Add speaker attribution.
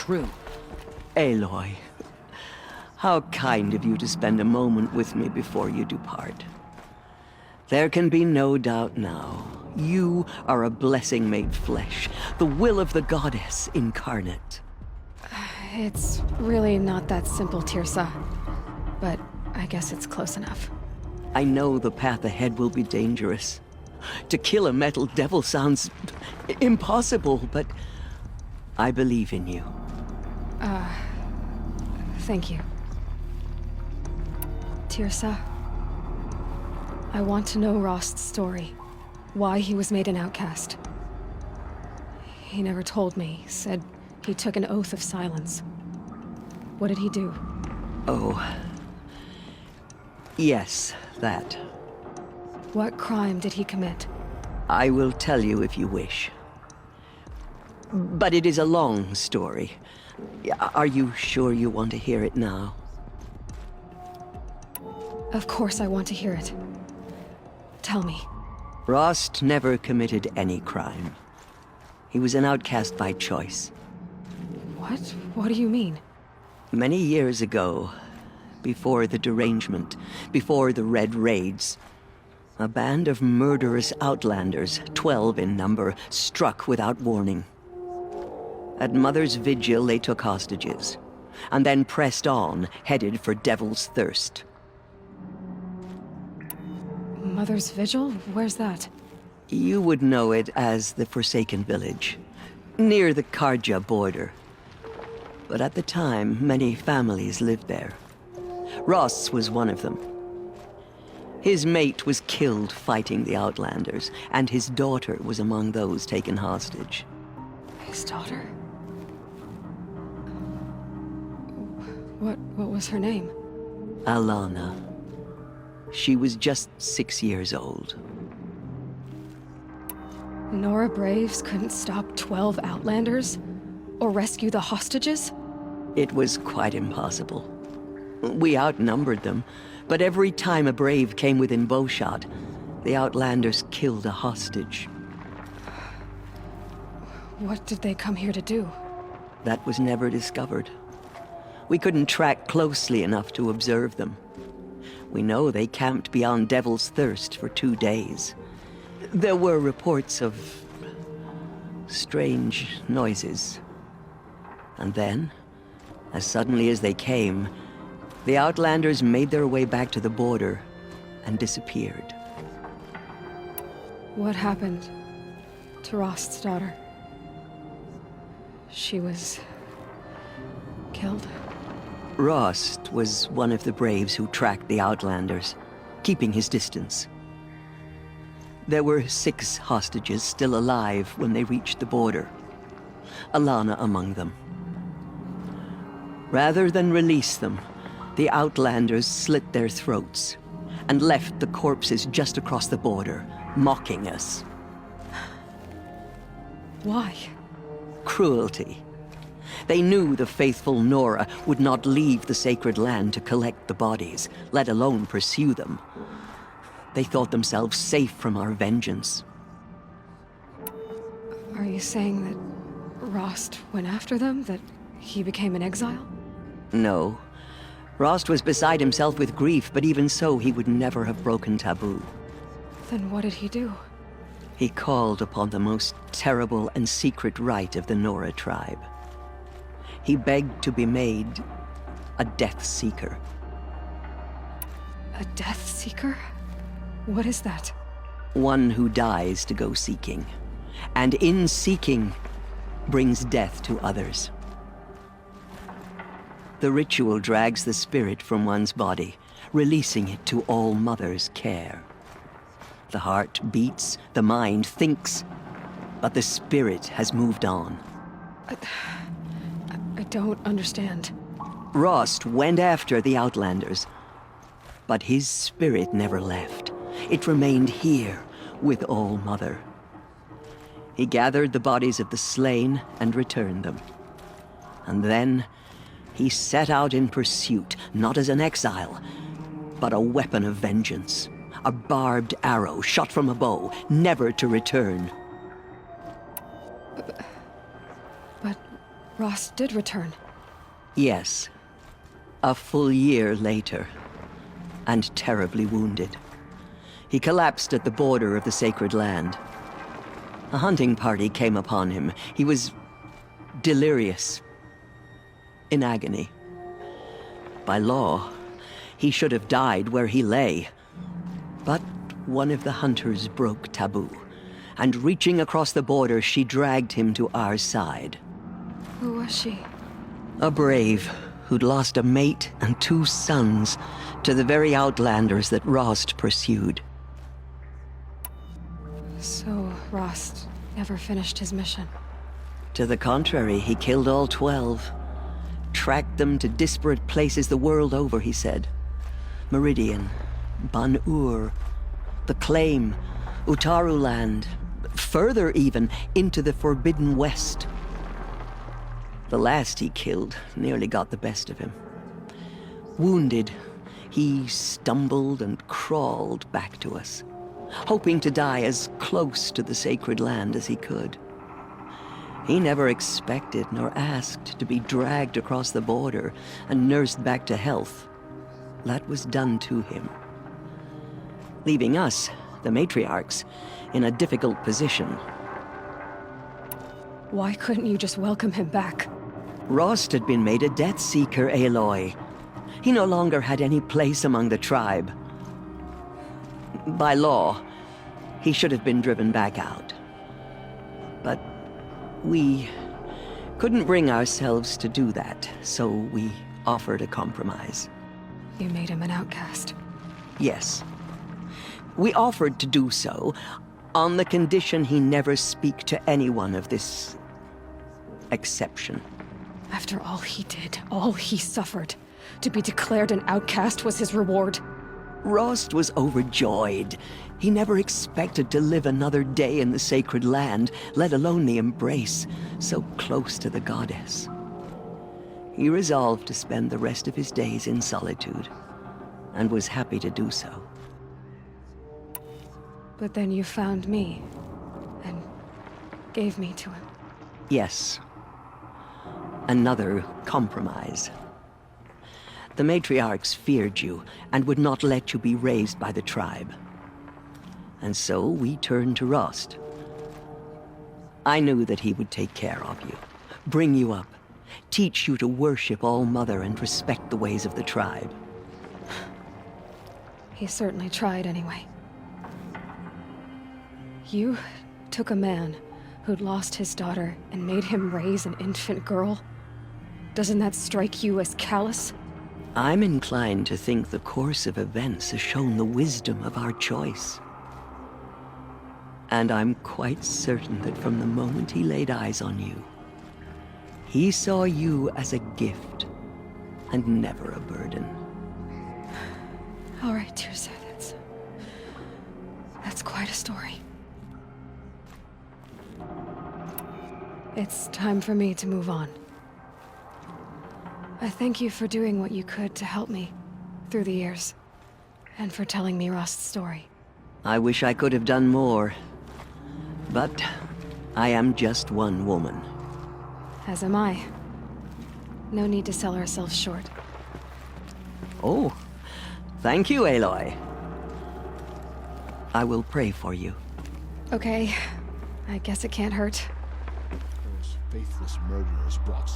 Speaker 1: true.
Speaker 2: Aloy, how kind of you to spend a moment with me before you depart. There can be no doubt now. You are a blessing made flesh, the will of the goddess incarnate.
Speaker 3: It's really not that simple, Teersa. But I guess it's close enough.
Speaker 2: I know the path ahead will be dangerous. To kill a metal devil sounds impossible, but I believe in you.
Speaker 3: Thank you. Teersa, I want to know Rost's story. Why he was made an outcast. He never told me. Said he took an oath of silence. What did he do?
Speaker 2: Oh. Yes, that.
Speaker 3: What crime did he commit?
Speaker 2: I will tell you if you wish. But it is a long story. Are you sure you want to hear it now?
Speaker 3: Of course I want to hear it. Tell me.
Speaker 2: Rost never committed any crime. He was an outcast by choice.
Speaker 3: What? What do you mean?
Speaker 2: Many years ago, before the derangement, before the Red Raids, a band of murderous outlanders, 12 in number, struck without warning. At Mother's Vigil, they took hostages, and then pressed on, headed for Devil's Thirst.
Speaker 3: Mother's Vigil? Where's that?
Speaker 2: You would know it as the Forsaken Village, near the Karja border. But at the time, many families lived there. Rost's was one of them. His mate was killed fighting the Outlanders, and his daughter was among those taken hostage.
Speaker 3: His daughter? What was her name?
Speaker 2: Alana. She was just 6 years old.
Speaker 3: Nora Braves couldn't stop 12 Outlanders? Or rescue the hostages?
Speaker 2: It was quite impossible. We outnumbered them, but every time a Brave came within bowshot, the Outlanders killed a hostage.
Speaker 3: What did they come here to do?
Speaker 2: That was never discovered. We couldn't track closely enough to observe them. We know they camped beyond Devil's Thirst for 2 days. There were reports of strange noises. And then, as suddenly as they came, the Outlanders made their way back to the border and disappeared.
Speaker 3: What happened to Rost's daughter? She was killed?
Speaker 2: Rost was one of the Braves who tracked the Outlanders, keeping his distance. There were 6 hostages still alive when they reached the border, Alana among them. Rather than release them, the Outlanders slit their throats and left the corpses just across the border, mocking us.
Speaker 3: Why?
Speaker 2: Cruelty. They knew the faithful Nora would not leave the sacred land to collect the bodies, let alone pursue them. They thought themselves safe from our vengeance.
Speaker 3: Are you saying that Rost went after them? That he became an exile?
Speaker 2: No. Rost was beside himself with grief, but even so, he would never have broken taboo.
Speaker 3: Then what did he do?
Speaker 2: He called upon the most terrible and secret rite of the Nora tribe. He begged to be made a Death Seeker.
Speaker 3: A Death Seeker? What is that?
Speaker 2: One who dies to go seeking, and in seeking, brings death to others. The ritual drags the spirit from one's body, releasing it to All Mother's care. The heart beats, the mind thinks, but the spirit has moved on.
Speaker 3: I don't understand.
Speaker 2: Rost went after the Outlanders, but his spirit never left. It remained here with All Mother. He gathered the bodies of the slain and returned them. And then he set out in pursuit, not as an exile, but a weapon of vengeance. A barbed arrow shot from a bow, never to return.
Speaker 3: But Rost did return.
Speaker 2: Yes. A full year later. And terribly wounded. He collapsed at the border of the sacred land. A hunting party came upon him. He was delirious. In agony. By law, he should have died where he lay. But one of the hunters broke taboo, and reaching across the border, she dragged him to our side.
Speaker 3: Who was she?
Speaker 2: A brave who'd lost a mate and 2 sons to the very outlanders that Rost pursued.
Speaker 3: So, Rost never finished his mission.
Speaker 2: To the contrary, he killed all 12. Tracked them to disparate places the world over, he said. Meridian, Ban-Ur, the Claim, Utaru land, further even, into the Forbidden West. The last he killed nearly got the best of him. Wounded, he stumbled and crawled back to us, hoping to die as close to the sacred land as he could. He never expected nor asked to be dragged across the border and nursed back to health. That was done to him. Leaving us, the matriarchs, in a difficult position.
Speaker 3: Why couldn't you just welcome him back?
Speaker 2: Rost had been made a Death Seeker, Aloy. He no longer had any place among the tribe. By law, he should have been driven back out. But we couldn't bring ourselves to do that, so we offered a compromise.
Speaker 3: You made him an outcast.
Speaker 2: Yes. We offered to do so on the condition he never speak to anyone of this exception.
Speaker 3: After all he did, all he suffered, to be declared an outcast was his reward.
Speaker 2: Rost was overjoyed. He never expected to live another day in the sacred land, let alone the embrace, so close to the goddess. He resolved to spend the rest of his days in solitude, and was happy to do so.
Speaker 3: But then you found me, and gave me to him.
Speaker 2: Yes. Another compromise. The matriarchs feared you, and would not let you be raised by the tribe. And so we turned to Rost. I knew that he would take care of you, bring you up, teach you to worship All-Mother and respect the ways of the tribe.
Speaker 3: He certainly tried anyway. You took a man who'd lost his daughter and made him raise an infant girl? Doesn't that strike you as callous?
Speaker 2: I'm inclined to think the course of events has shown the wisdom of our choice. And I'm quite certain that from the moment he laid eyes on you, he saw you as a gift and never a burden.
Speaker 3: All right, Teersa, that's quite a story. It's time for me to move on. I thank you for doing what you could to help me through the years, and for telling me Rost's story.
Speaker 2: I wish I could have done more, but I am just one woman.
Speaker 3: As am I. No need to sell ourselves short.
Speaker 2: Oh, thank you, Aloy. I will pray for you.
Speaker 3: Okay, I guess it can't hurt.
Speaker 1: Those faithless murderers brought